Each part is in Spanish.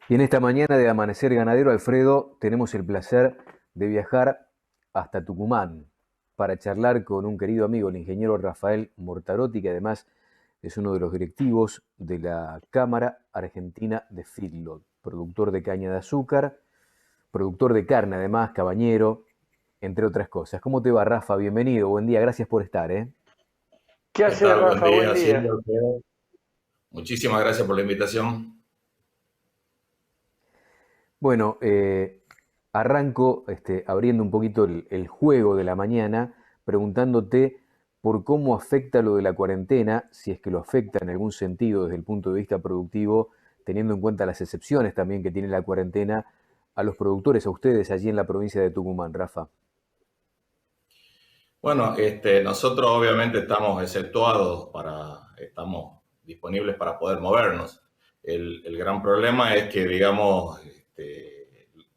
Y en esta mañana de Amanecer Ganadero, Alfredo, tenemos el placer de viajar hasta Tucumán para charlar con un querido amigo, el ingeniero Rafael Mortarotti, que además es uno de los directivos de la Cámara Argentina de Feedlot, productor de caña de azúcar, productor de carne además, cabañero, entre otras cosas. ¿Cómo te va, Rafa? Bienvenido, buen día, gracias por estar. ¿Qué ¿Qué haces, tal? Buen Rafa? Buen día, día. Silvio. Muchísimas gracias por la invitación. Bueno, arranco abriendo un poquito el juego de la mañana, preguntándote por cómo afecta lo de la cuarentena, si es que lo afecta en algún sentido desde el punto de vista productivo, teniendo en cuenta las excepciones también que tiene la cuarentena a los productores, a ustedes allí en la provincia de Tucumán, Rafa. Bueno, nosotros obviamente estamos exceptuados estamos disponibles para poder movernos. El gran problema es que, digamos,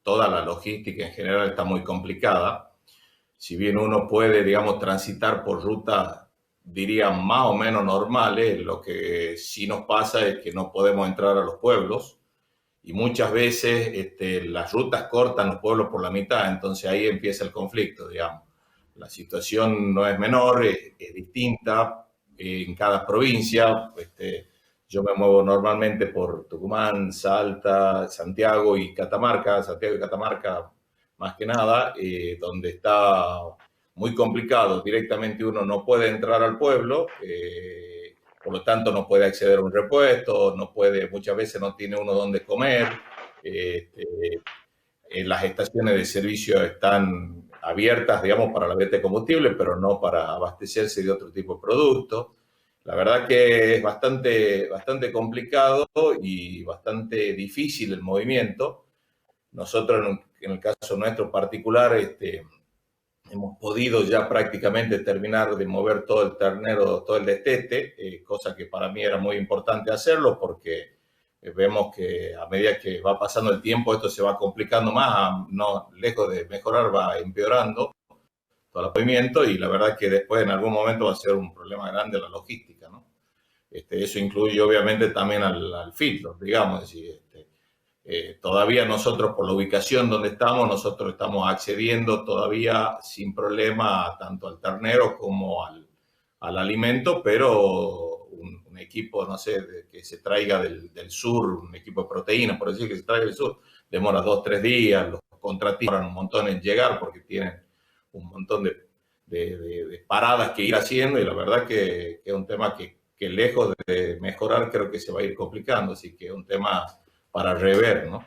toda la logística en general está muy complicada. Si bien uno puede, digamos, transitar por rutas, diría, más o menos normales, lo que sí nos pasa es que no podemos entrar a los pueblos. Y muchas veces las rutas cortan los pueblos por la mitad, entonces ahí empieza el conflicto, digamos. La situación no es menor, es distinta en cada provincia. Yo me muevo normalmente por Tucumán, Salta, Santiago y Catamarca, más que nada, donde está muy complicado. Directamente uno no puede entrar al pueblo, por lo tanto no puede acceder a un repuesto, no puede, muchas veces no tiene uno donde comer. Las estaciones de servicio están abiertas, digamos, para la venta de combustible, pero no para abastecerse de otro tipo de productos. La verdad que es bastante complicado y bastante difícil el movimiento. Nosotros, en el caso nuestro particular, hemos podido ya prácticamente terminar de mover todo el ternero, todo el destete, cosa que para mí era muy importante hacerlo porque vemos que a medida que va pasando el tiempo esto se va complicando más, no, lejos de mejorar va empeorando todo el movimiento y la verdad que después en algún momento va a ser un problema grande la logística, ¿no? Eso incluye obviamente también al feedlot, digamos, es decir, todavía nosotros, por la ubicación donde estamos, nosotros estamos accediendo todavía sin problema tanto al ternero como al alimento, pero un equipo, no sé, que se traiga del sur, un equipo de proteínas, por decir que se traiga del sur, demora 2 o 3 días, los contratistas demoran un montón en llegar porque tienen un montón de paradas que ir haciendo y la verdad que es un tema que lejos de mejorar creo que se va a ir complicando, así que es un tema para rever, ¿no?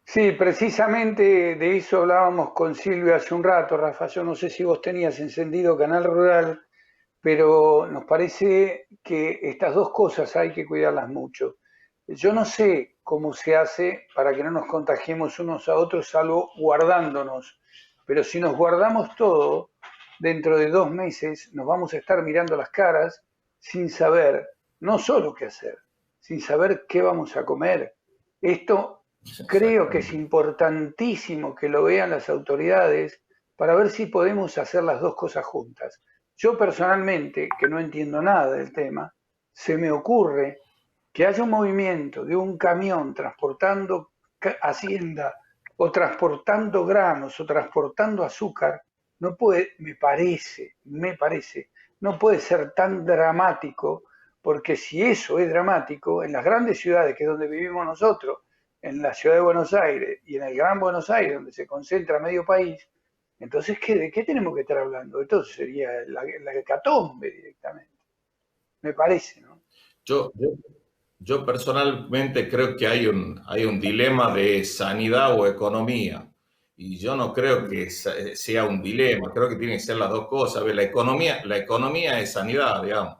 Sí, precisamente de eso hablábamos con Silvio hace un rato, Rafa. Yo no sé si vos tenías encendido Canal Rural, pero nos parece que estas dos cosas hay que cuidarlas mucho. Yo no sé cómo se hace para que no nos contagiemos unos a otros, salvo guardándonos. Pero si nos guardamos todo, dentro de 2 meses nos vamos a estar mirando las caras sin saber no solo qué hacer, sin saber qué vamos a comer. Esto creo que es importantísimo que lo vean las autoridades para ver si podemos hacer las dos cosas juntas. Yo personalmente, que no entiendo nada del tema, se me ocurre que haya un movimiento de un camión transportando hacienda o transportando granos o transportando azúcar, no puede, me parece, no puede ser tan dramático, porque si eso es dramático, en las grandes ciudades, que es donde vivimos nosotros, en la ciudad de Buenos Aires y en el Gran Buenos Aires, donde se concentra medio país, entonces, ¿de qué tenemos que estar hablando? Entonces sería la hecatombe directamente, me parece, ¿no? Yo, yo, yo personalmente creo que hay un dilema de sanidad o economía. Y yo no creo que sea un dilema, creo que tienen que ser las dos cosas. A ver, la economía es sanidad, digamos.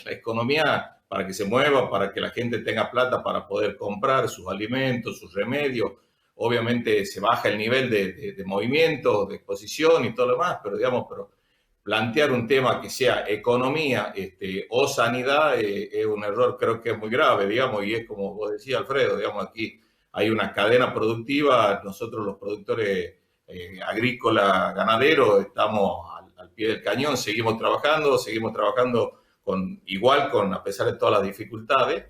La economía para que se mueva, para que la gente tenga plata para poder comprar sus alimentos, sus remedios. Obviamente se baja el nivel de movimiento, de exposición y todo lo demás, pero digamos, plantear un tema que sea economía o sanidad es un error, creo que es muy grave, digamos, y es como vos decías, Alfredo, digamos, aquí hay una cadena productiva, nosotros los productores agrícolas, ganaderos, estamos al pie del cañón, seguimos trabajando a pesar de todas las dificultades,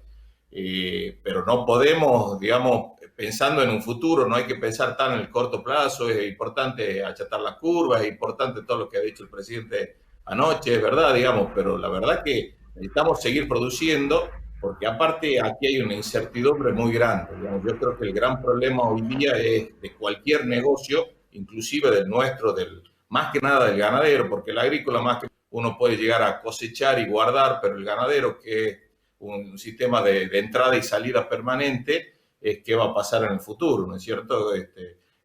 pero no podemos, digamos, pensando en un futuro, no hay que pensar tan en el corto plazo, es importante achatar la curva, es importante todo lo que ha dicho el presidente anoche, es verdad, digamos, pero la verdad que necesitamos seguir produciendo, porque aparte aquí hay una incertidumbre muy grande, digamos. Yo creo que el gran problema hoy día es de cualquier negocio, inclusive del nuestro, más que nada del ganadero, porque el agrícola más que uno puede llegar a cosechar y guardar, pero el ganadero, que es un sistema de entrada y salida permanente, es qué va a pasar en el futuro, ¿no es cierto?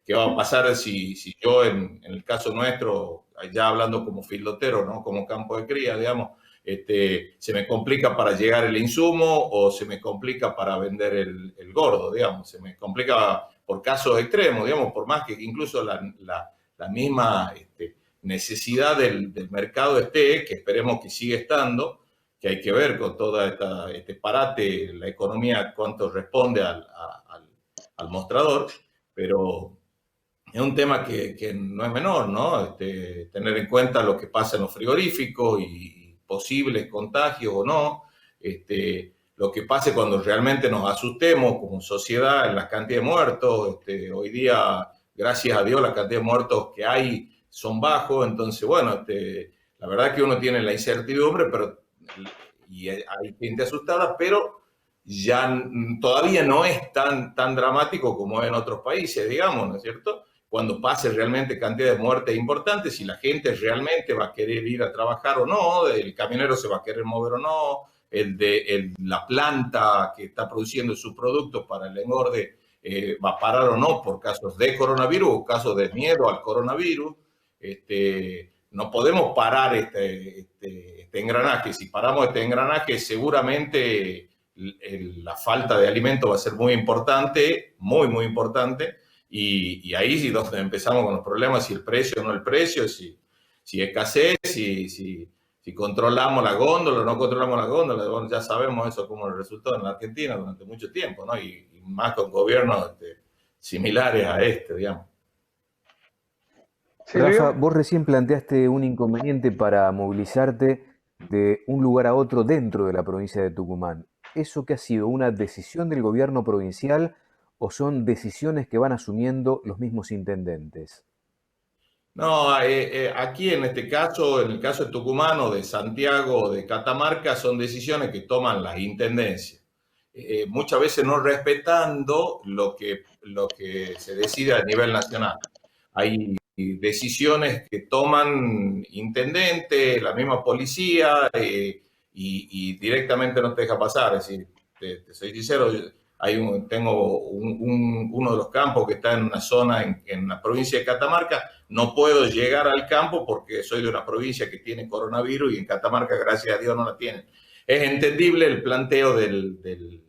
¿Qué va a pasar si yo, en el caso nuestro, ya hablando como filotero, ¿no? Como campo de cría, digamos, se me complica para llegar el insumo o se me complica para vender el gordo, digamos, se me complica por casos extremos, digamos, por más que incluso la misma necesidad del mercado esté, que esperemos que siga estando, que hay que ver con todo este parate, la economía, cuánto responde al mostrador, pero es un tema que no es menor, ¿no? Tener en cuenta lo que pasa en los frigoríficos y posibles contagios o no, lo que pase cuando realmente nos asustemos como sociedad en las cantidades de muertos. Hoy día, gracias a Dios, la cantidad de muertos que hay son bajos, entonces, bueno, la verdad que uno tiene la incertidumbre, pero y hay gente asustada, pero ya todavía no es tan dramático como en otros países, digamos, ¿no es cierto? Cuando pase realmente cantidad de muertes importantes, si la gente realmente va a querer ir a trabajar o no, el camionero se va a querer mover o no, la planta que está produciendo su producto para el engorde va a parar o no por casos de coronavirus o casos de miedo al coronavirus. No podemos parar este engranaje. Si paramos este engranaje, seguramente la falta de alimento va a ser muy importante, muy importante, y ahí sí donde empezamos con los problemas, si el precio o no el precio, si escasez, si controlamos la góndola o no controlamos la góndola. Bueno, ya sabemos eso como resultó en la Argentina durante mucho tiempo, ¿no? Y más con gobiernos similares a digamos. Rafa, vos recién planteaste un inconveniente para movilizarte de un lugar a otro dentro de la provincia de Tucumán. ¿Eso qué ha sido? ¿Una decisión del gobierno provincial o son decisiones que van asumiendo los mismos intendentes? No, aquí en este caso, en el caso de Tucumán o de Santiago o de Catamarca, son decisiones que toman las intendencias. Muchas veces no respetando lo que se decide a nivel nacional. Hay decisiones que toman intendente, la misma policía, y directamente no te deja pasar. Es decir, te soy sincero, tengo uno de los campos que está en una zona en la provincia de Catamarca. No puedo llegar al campo porque soy de una provincia que tiene coronavirus y en Catamarca, gracias a Dios, no la tienen. Es entendible el planteo del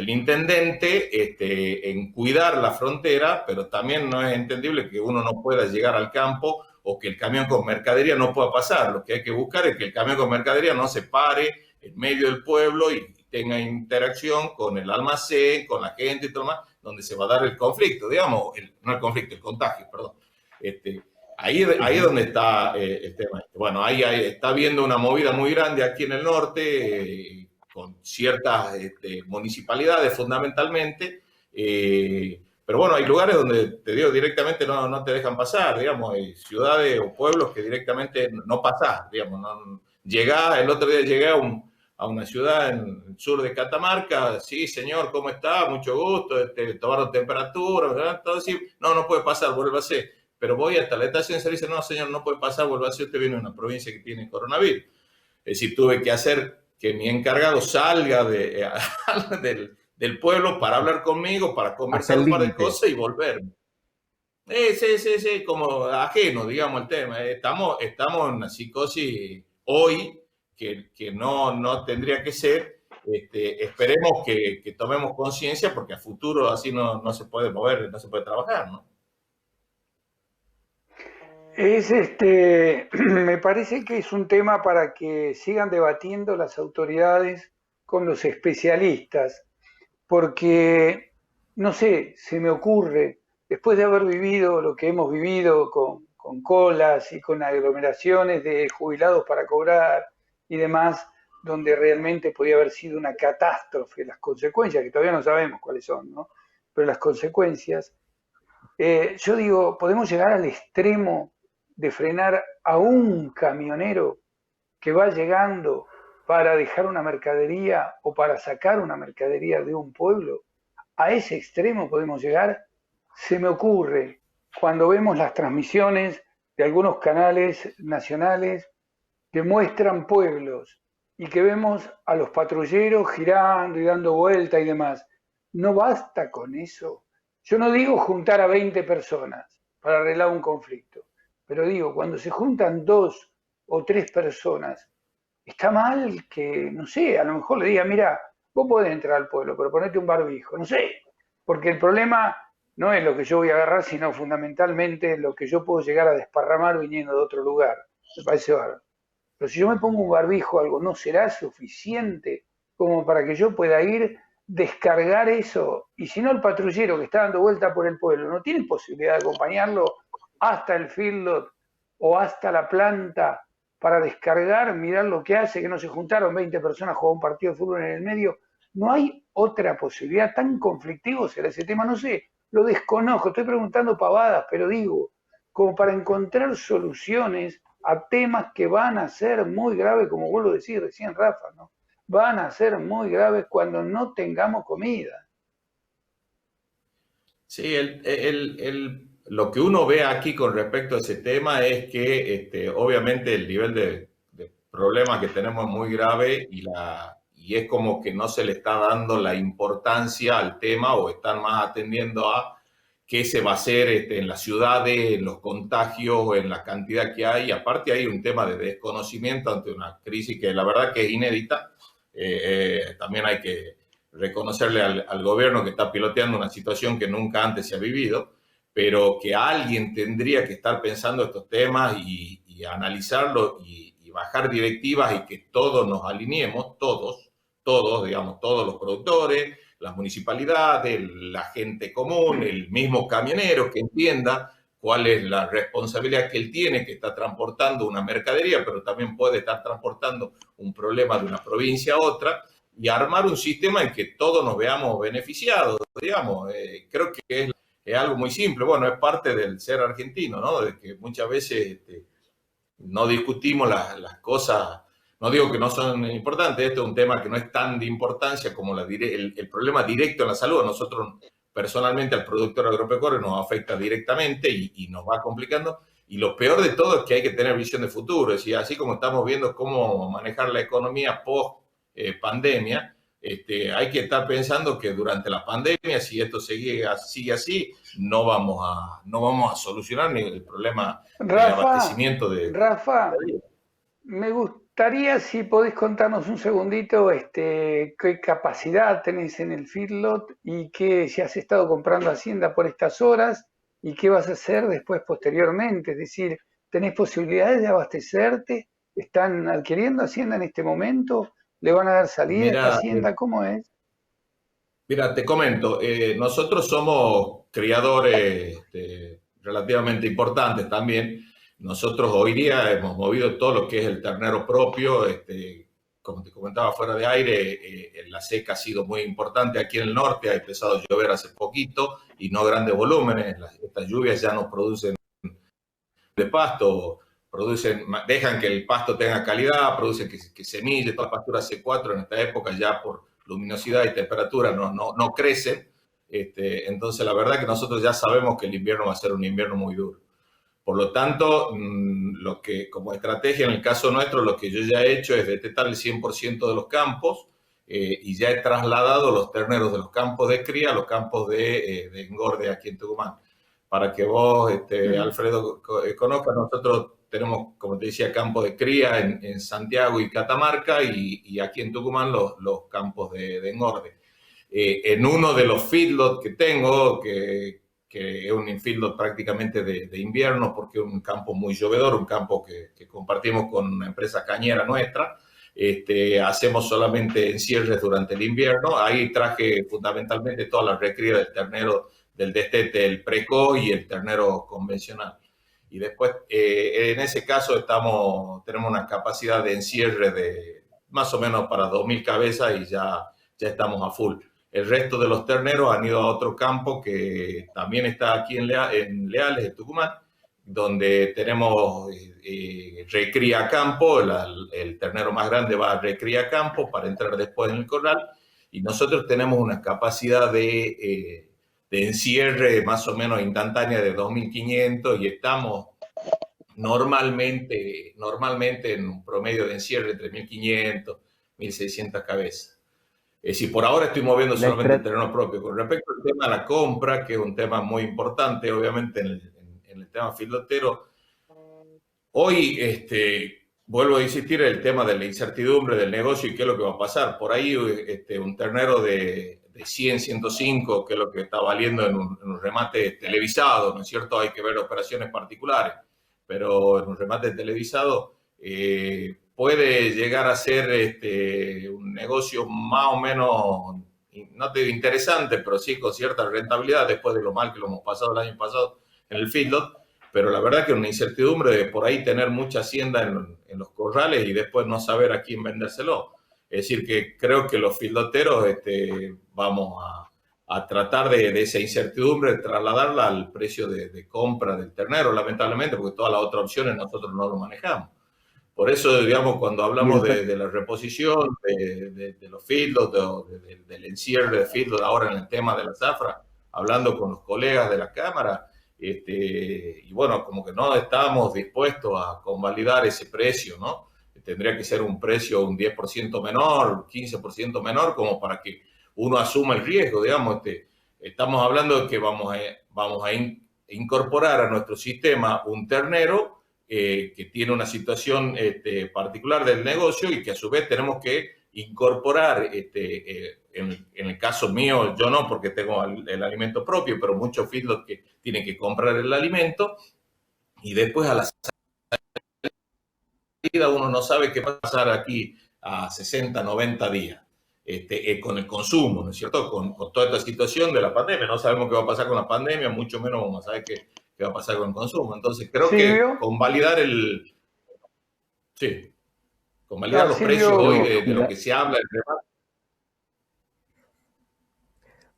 intendente en cuidar la frontera, pero también no es entendible que uno no pueda llegar al campo o que el camión con mercadería no pueda pasar. Lo que hay que buscar es que el camión con mercadería no se pare en medio del pueblo y tenga interacción con el almacén, con la gente y todo más, donde se va a dar el conflicto, digamos, no el conflicto, el contagio, perdón. Ahí es donde está el tema. Bueno, ahí está habiendo una movida muy grande aquí en el norte, con ciertas municipalidades fundamentalmente, pero bueno, hay lugares donde, te digo, directamente no te dejan pasar, digamos, hay ciudades o pueblos que directamente no pasás, digamos, el otro día llegué a una ciudad en el sur de Catamarca. Sí, señor, ¿cómo está? Mucho gusto, tomaron temperatura, ¿verdad? Todo así, no puede pasar, vuélvase. Pero voy hasta la estación de servicio, no, señor, no puede pasar, vuélvase, usted viene de una provincia que tiene coronavirus. Es decir, tuve que hacer que mi encargado salga del pueblo para hablar conmigo, para conversar un par de cosas y volver. Sí, como ajeno, digamos, el tema. Estamos en una psicosis hoy que no tendría que ser. Esperemos que tomemos conciencia, porque a futuro así no se puede mover, no se puede trabajar, ¿no? Me parece que es un tema para que sigan debatiendo las autoridades con los especialistas, porque, no sé, se me ocurre, después de haber vivido lo que hemos vivido con colas y con aglomeraciones de jubilados para cobrar y demás, donde realmente podía haber sido una catástrofe, las consecuencias, que todavía no sabemos cuáles son, ¿no? Pero las consecuencias, yo digo, podemos llegar al extremo de frenar a un camionero que va llegando para dejar una mercadería o para sacar una mercadería de un pueblo. A ese extremo podemos llegar. Se me ocurre cuando vemos las transmisiones de algunos canales nacionales que muestran pueblos y que vemos a los patrulleros girando y dando vuelta y demás. No basta con eso. Yo no digo juntar a 20 personas para arreglar un conflicto, pero digo, cuando se juntan 2 o 3 personas, está mal que, no sé, a lo mejor le diga, mira, vos podés entrar al pueblo, pero ponete un barbijo, no sé, porque el problema no es lo que yo voy a agarrar, sino fundamentalmente lo que yo puedo llegar a desparramar viniendo de otro lugar. Me parece bárbaro. Pero si yo me pongo un barbijo o algo, ¿no será suficiente como para que yo pueda ir, descargar eso? Y si no, el patrullero que está dando vuelta por el pueblo no tiene posibilidad de acompañarlo hasta el feedlot o hasta la planta para descargar, mirar lo que hace, que no se juntaron 20 personas a jugar un partido de fútbol en el medio. No hay otra posibilidad. Tan conflictivo será ese tema, no sé, lo desconozco, estoy preguntando pavadas, pero digo, como para encontrar soluciones a temas que van a ser muy graves, como vos lo decís recién, Rafa, ¿no? Van a ser muy graves cuando no tengamos comida. Sí, lo que uno ve aquí con respecto a ese tema es que obviamente el nivel de problemas que tenemos es muy grave y es como que no se le está dando la importancia al tema o están más atendiendo a qué se va a hacer en las ciudades, en los contagios, en la cantidad que hay. Y aparte hay un tema de desconocimiento ante una crisis que la verdad que es inédita. También hay que reconocerle al gobierno que está piloteando una situación que nunca antes se ha vivido, pero que alguien tendría que estar pensando estos temas y analizarlo y bajar directivas y que todos nos alineemos, todos, digamos, todos los productores, las municipalidades, la gente común, el mismo camionero que entienda cuál es la responsabilidad que él tiene, que está transportando una mercadería, pero también puede estar transportando un problema de una provincia a otra, y armar un sistema en que todos nos veamos beneficiados, digamos. Creo que es algo muy simple. Bueno, es parte del ser argentino, ¿no? De que muchas veces no discutimos las cosas. No digo que no son importantes, esto es un tema que no es tan de importancia como el problema directo en la salud. A nosotros, personalmente, al productor agropecuario nos afecta directamente y nos va complicando. Y lo peor de todo es que hay que tener visión de futuro. Es decir, así como estamos viendo cómo manejar la economía post-pandemia, hay que estar pensando que durante la pandemia, si esto sigue así, no vamos a solucionar ni el problema de abastecimiento de... Rafa, me gustaría si podés contarnos un segundito qué capacidad tenés en el feedlot y qué si has estado comprando hacienda por estas horas y qué vas a hacer después posteriormente. Es decir, ¿tenés posibilidades de abastecerte? ¿Están adquiriendo hacienda en este momento? ¿Le van a dar salida a esta hacienda? ¿Cómo es? Mira, te comento, nosotros somos criadores relativamente importantes también. Nosotros hoy día hemos movido todo lo que es el ternero propio. Como te comentaba fuera de aire, la seca ha sido muy importante aquí en el norte. Ha empezado a llover hace poquito y no grandes volúmenes. Estas lluvias ya no producen de pasto, dejan que el pasto tenga calidad, producen que semillas, toda la pastura C4 en esta época ya por luminosidad y temperatura no crecen. Entonces la verdad que nosotros ya sabemos que el invierno va a ser un invierno muy duro. Por lo tanto, lo que como estrategia en el caso nuestro, lo que yo ya he hecho es detectar el 100% de los campos y ya he trasladado los terneros de los campos de cría a los campos de engorde aquí en Tucumán. Para que vos, Alfredo, conozcas, nosotros tenemos, como te decía, campos de cría en Santiago y Catamarca y aquí en Tucumán los campos de engorde. En uno de los feedlots que tengo, que es un feedlot prácticamente de invierno porque es un campo muy llovedor, un campo que compartimos con una empresa cañera nuestra. Hacemos solamente encierres durante el invierno. Ahí traje fundamentalmente toda la recría del ternero del destete, el preco y el ternero convencional. y después en ese caso tenemos una capacidad de encierre de más o menos para 2.000 cabezas y ya estamos a full. El resto de los terneros han ido a otro campo que también está aquí en Leales, en Tucumán, donde tenemos recría campo, el ternero más grande va a recría campo para entrar después en el corral, y nosotros tenemos una capacidad de encierre más o menos instantánea de 2.500 y estamos normalmente en un promedio de encierre entre 1.500, 1.600 cabezas. Es decir, por ahora estoy moviendo solamente el terreno propio. Con respecto al tema de la compra, que es un tema muy importante, obviamente, en el tema filotero, hoy vuelvo a insistir en el tema de la incertidumbre del negocio y qué es lo que va a pasar. Por ahí un ternero de 100, 105, que es lo que está valiendo en un remate televisado, ¿no es cierto? Hay que ver operaciones particulares, pero en un remate televisado puede llegar a ser un negocio más o menos, no te digo interesante, pero sí con cierta rentabilidad después de lo mal que lo hemos pasado el año pasado en el feedlot. Pero la verdad que una incertidumbre de por ahí tener mucha hacienda en los corrales y después no saber a quién vendérselo. Es decir, que creo que los fildoteros vamos a tratar de esa incertidumbre, trasladarla al precio de compra del ternero, lamentablemente, porque todas las otras opciones nosotros no lo manejamos. Por eso, digamos, cuando hablamos de la reposición, de los feedlots, del encierre de feedlot ahora en el tema de la zafra, hablando con los colegas de la Cámara, y bueno, como que no estábamos dispuestos a convalidar ese precio, ¿no? Tendría que ser un precio un 10% menor, 15% menor, como para que uno asuma el riesgo, digamos. Estamos hablando de que vamos a incorporar a nuestro sistema un ternero que tiene una situación particular del negocio y que a su vez tenemos que incorporar, en el caso mío, yo no porque tengo el alimento propio, pero muchos feedlots que tienen que comprar el alimento y después a la salida uno no sabe qué va a pasar aquí a 60, 90 días. Con el consumo, ¿no es cierto? Con toda esta situación de la pandemia. No sabemos qué va a pasar con la pandemia, mucho menos vamos a saber qué va a pasar con el consumo. Entonces, creo que convalidar convalidar los precios hoy de lo que se habla.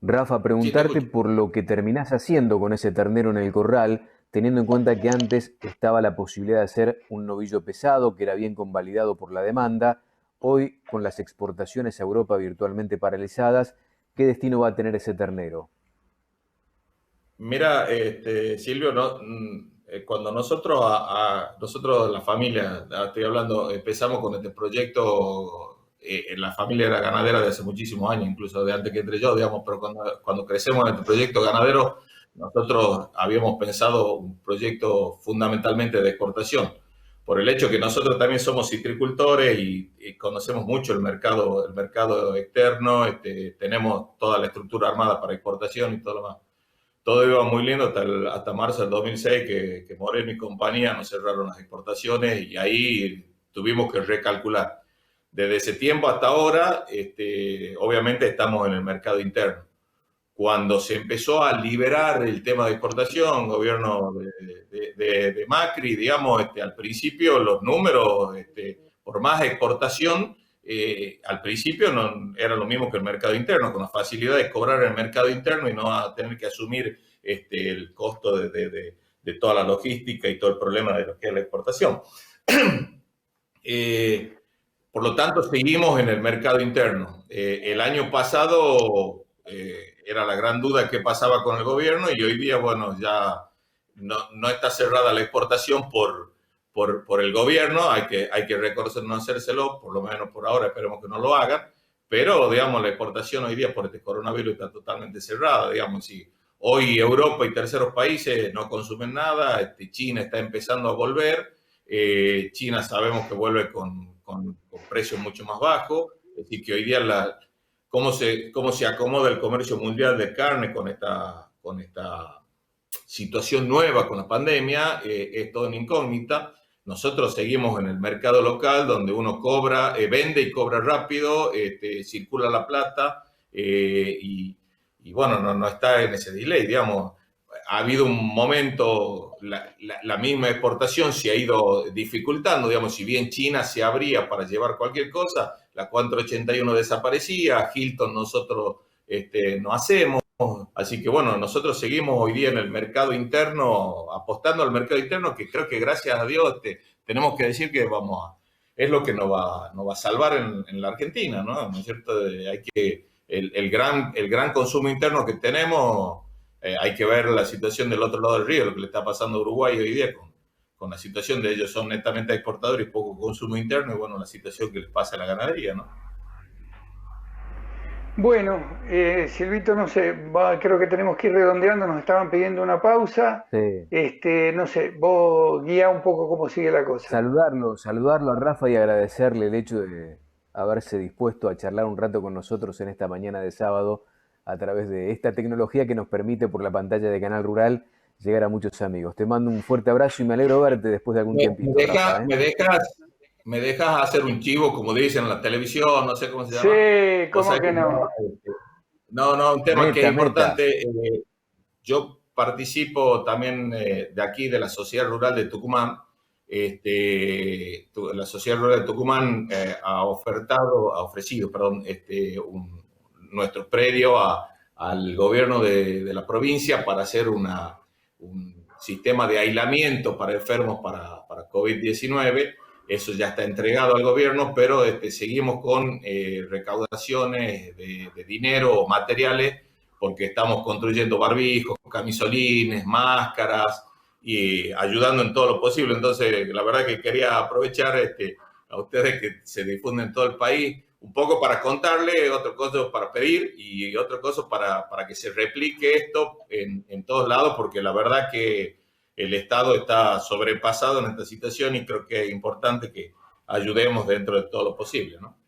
Rafa, preguntarte por lo que terminás haciendo con ese ternero en el corral, teniendo en cuenta que antes estaba la posibilidad de hacer un novillo pesado, que era bien convalidado por la demanda. Hoy, con las exportaciones a Europa virtualmente paralizadas, ¿qué destino va a tener ese ternero? Mira, Silvio, cuando nosotros la familia, estoy hablando, empezamos con este proyecto, la familia era ganadera de hace muchísimos años, incluso de antes que entre yo, digamos, pero cuando crecemos en este proyecto ganadero, nosotros habíamos pensado un proyecto fundamentalmente de exportación, por el hecho que nosotros también somos citricultores y conocemos mucho el mercado externo, tenemos toda la estructura armada para exportación y todo lo más. Todo iba muy lindo hasta marzo del 2006, que Moreno y compañía nos cerraron las exportaciones y ahí tuvimos que recalcular. Desde ese tiempo hasta ahora, obviamente estamos en el mercado interno. Cuando se empezó a liberar el tema de exportación, gobierno de Macri, digamos, al principio los números, por más exportación, al principio no era lo mismo que el mercado interno, con la facilidad de cobrar en el mercado interno y no a tener que asumir el costo de toda la logística y todo el problema de lo que es la exportación. Por lo tanto, seguimos en el mercado interno. El año pasado era la gran duda qué pasaba con el gobierno y hoy día, bueno, ya no está cerrada la exportación por el gobierno, hay que reconocérselo, por lo menos por ahora, esperemos que no lo hagan, pero, digamos, la exportación hoy día por este coronavirus está totalmente cerrada, digamos, si hoy Europa y terceros países no consumen nada, China está empezando a volver, China sabemos que vuelve con precios mucho más bajos, es decir, que hoy día cómo se acomoda el comercio mundial de carne con esta situación nueva, con la pandemia, es todo una incógnita. Nosotros seguimos en el mercado local donde uno vende y cobra rápido, circula la plata y bueno, no está en ese delay, digamos. ha habido un momento, la misma exportación se ha ido dificultando, digamos, si bien China se abría para llevar cualquier cosa, la 481 desaparecía, Hilton nosotros no hacemos, así que bueno, nosotros seguimos hoy día en el mercado interno, apostando al mercado interno, que creo que gracias a Dios tenemos que decir que es lo que nos va a salvar en la Argentina, ¿no? ¿No es cierto? Hay que, el gran consumo interno que tenemos, hay que ver la situación del otro lado del río, lo que le está pasando a Uruguay hoy día con la situación de ellos, son netamente exportadores y poco consumo interno, y bueno, la situación que les pasa a la ganadería, ¿no? Bueno, Silvito, no sé, creo que tenemos que ir redondeando, nos estaban pidiendo una pausa. Sí. No sé, vos guía un poco cómo sigue la cosa. Saludarlo a Rafa y agradecerle el hecho de haberse dispuesto a charlar un rato con nosotros en esta mañana de sábado a través de esta tecnología que nos permite por la pantalla de Canal Rural llegar a muchos amigos. Te mando un fuerte abrazo y me alegro verte después de algún tiempito, Rafa, ¿eh? Me dejas hacer un chivo, como dicen en la televisión, no sé cómo se llama. Sí, O ¿cómo sea que que no? no, un tema que es Meta. importante. Yo participo también de aquí, de la Sociedad Rural de Tucumán. La Sociedad Rural de Tucumán ha ofrecido, nuestro predio al gobierno de la provincia para hacer un sistema de aislamiento para enfermos para COVID-19. Eso ya está entregado al gobierno, pero seguimos con recaudaciones de dinero o materiales, porque estamos construyendo barbijos, camisolines, máscaras y ayudando en todo lo posible. Entonces, la verdad que quería aprovechar a ustedes que se difunden en todo el país, un poco para contarle, otra cosa para pedir y otra cosa para que se replique esto en todos lados, porque la verdad que el Estado está sobrepasado en esta situación y creo que es importante que ayudemos dentro de todo lo posible, ¿no?